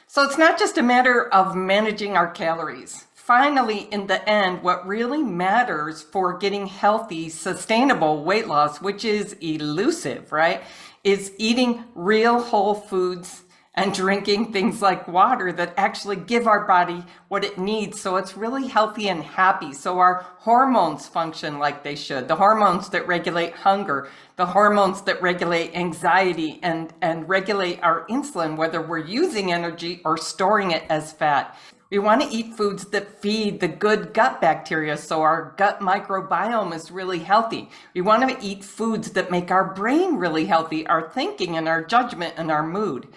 So it's not just a matter of managing our calories. Finally, in the end, what really matters for getting healthy, sustainable weight loss, which is elusive, right, is eating real whole foods and drinking things like water that actually give our body what it needs so it's really healthy and happy, so our hormones function like they should, the hormones that regulate hunger, the hormones that regulate anxiety and regulate our insulin, whether we're using energy or storing it as fat. We want to eat foods that feed the good gut bacteria so our gut microbiome is really healthy. We want to eat foods that make our brain really healthy, our thinking and our judgment and our mood.